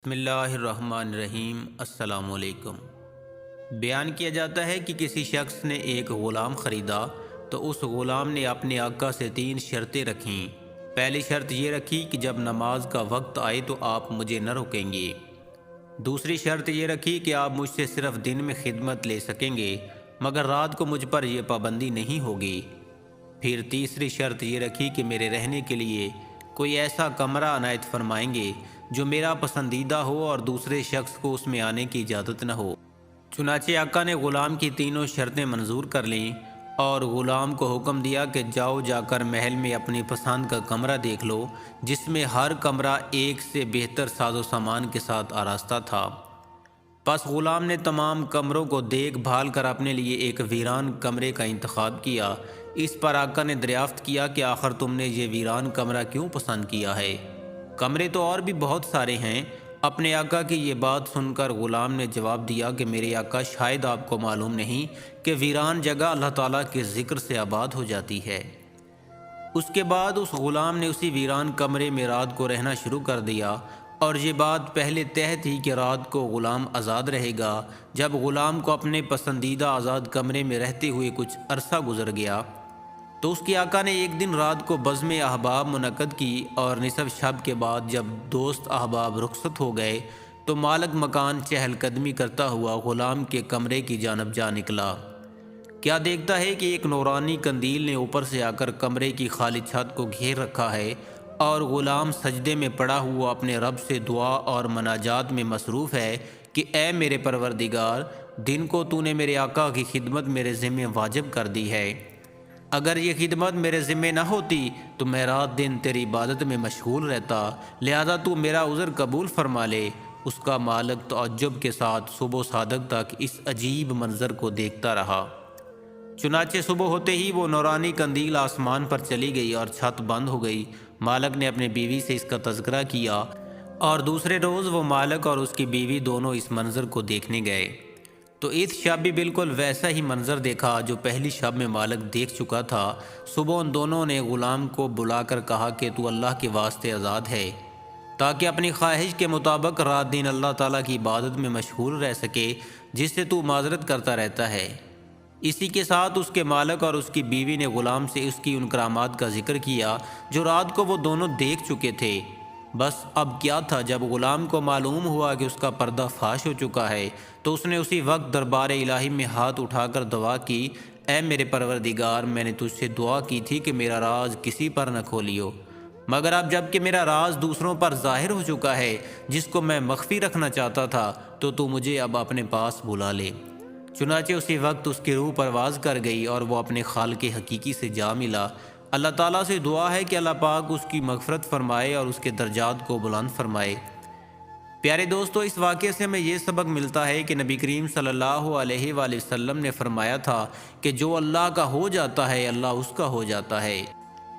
بسم اللہ الرحمن الرحیم۔ السلام علیکم۔ بیان کیا جاتا ہے کہ کسی شخص نے ایک غلام خریدا تو اس غلام نے اپنے آقا سے 3 شرطیں رکھیں۔ پہلی شرط یہ رکھی کہ جب نماز کا وقت آئے تو آپ مجھے نہ روکیں گے۔ دوسری شرط یہ رکھی کہ آپ مجھ سے صرف دن میں خدمت لے سکیں گے مگر رات کو مجھ پر یہ پابندی نہیں ہوگی۔ پھر تیسری شرط یہ رکھی کہ میرے رہنے کے لیے کوئی ایسا کمرہ عنایت فرمائیں گے جو میرا پسندیدہ ہو اور دوسرے شخص کو اس میں آنے کی اجازت نہ ہو۔ چنانچہ آقا نے غلام کی تینوں شرطیں منظور کر لیں اور غلام کو حکم دیا کہ جا کر محل میں اپنی پسند کا کمرہ دیکھ لو، جس میں ہر کمرہ ایک سے بہتر ساز و سامان کے ساتھ آراستہ تھا۔ پس غلام نے تمام کمروں کو دیکھ بھال کر اپنے لیے ایک ویران کمرے کا انتخاب کیا۔ اس پر آقا نے دریافت کیا کہ آخر تم نے یہ ویران کمرہ کیوں پسند کیا ہے؟ کمرے تو اور بھی بہت سارے ہیں۔ اپنے آقا کی یہ بات سن کر غلام نے جواب دیا کہ میرے آقا، شاید آپ کو معلوم نہیں کہ ویران جگہ اللہ تعالیٰ کے ذکر سے آباد ہو جاتی ہے۔ اس کے بعد اس غلام نے اسی ویران کمرے میں رات کو رہنا شروع کر دیا، اور یہ بات پہلے طے تھی کہ رات کو غلام آزاد رہے گا۔ جب غلام کو اپنے پسندیدہ آزاد کمرے میں رہتے ہوئے کچھ عرصہ گزر گیا تو اس کے آقا نے ایک دن رات کو بزم احباب منعقد کی، اور نصف شب کے بعد جب دوست احباب رخصت ہو گئے تو مالک مکان چہل قدمی کرتا ہوا غلام کے کمرے کی جانب جا نکلا۔ کیا دیکھتا ہے کہ ایک نورانی قندیل نے اوپر سے آ کر کمرے کی خالی چھت کو گھیر رکھا ہے، اور غلام سجدے میں پڑا ہوا اپنے رب سے دعا اور مناجات میں مصروف ہے کہ اے میرے پروردگار، دن کو تو نے میرے آقا کی خدمت میرے ذمہ واجب کر دی ہے۔ اگر یہ خدمت میرے ذمہ نہ ہوتی تو میں رات دن تیری عبادت میں مشغول رہتا، لہذا تو میرا عذر قبول فرما لے۔ اس کا مالک تعجب کے ساتھ صبح صادق تک اس عجیب منظر کو دیکھتا رہا۔ چنانچہ صبح ہوتے ہی وہ نورانی قندیل آسمان پر چلی گئی اور چھت بند ہو گئی۔ مالک نے اپنی بیوی سے اس کا تذکرہ کیا، اور دوسرے روز وہ مالک اور اس کی بیوی دونوں اس منظر کو دیکھنے گئے تو اس شب بھی بالکل ویسا ہی منظر دیکھا جو پہلی شب میں مالک دیکھ چکا تھا۔ صبح ان دونوں نے غلام کو بلا کر کہا کہ تو اللہ کے واسطے آزاد ہے تاکہ اپنی خواہش کے مطابق رات دن اللہ تعالیٰ کی عبادت میں مشغول رہ سکے، جس سے تو معذرت کرتا رہتا ہے۔ اسی کے ساتھ اس کے مالک اور اس کی بیوی نے غلام سے اس کی ان کرامات کا ذکر کیا جو رات کو وہ دونوں دیکھ چکے تھے۔ بس اب کیا تھا، جب غلام کو معلوم ہوا کہ اس کا پردہ فاش ہو چکا ہے تو اس نے اسی وقت دربار الہی میں ہاتھ اٹھا کر دعا کی، اے میرے پروردگار، میں نے تجھ سے دعا کی تھی کہ میرا راز کسی پر نہ کھولیو، مگر اب جب کہ میرا راز دوسروں پر ظاہر ہو چکا ہے جس کو میں مخفی رکھنا چاہتا تھا، تو مجھے اب اپنے پاس بلا لے۔ چنانچہ اسی وقت اس کی روح پرواز کر گئی اور وہ اپنے خالق حقیقی سے جا ملا۔ اللہ تعالیٰ سے دعا ہے کہ اللہ پاک اس کی مغفرت فرمائے اور اس کے درجات کو بلند فرمائے۔ پیارے دوستو، اس واقعے سے ہمیں یہ سبق ملتا ہے کہ نبی کریم صلی اللہ علیہ وآلہ وسلم نے فرمایا تھا کہ جو اللہ کا ہو جاتا ہے اللہ اس کا ہو جاتا ہے۔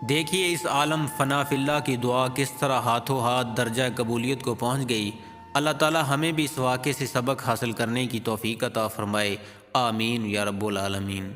دیکھیے اس عالم فنا فی اللہ کی دعا کس طرح ہاتھوں ہاتھ درجہ قبولیت کو پہنچ گئی۔ اللہ تعالیٰ ہمیں بھی اس واقعے سے سبق حاصل کرنے کی توفیق عطا فرمائے۔ آمین یا رب العالمین۔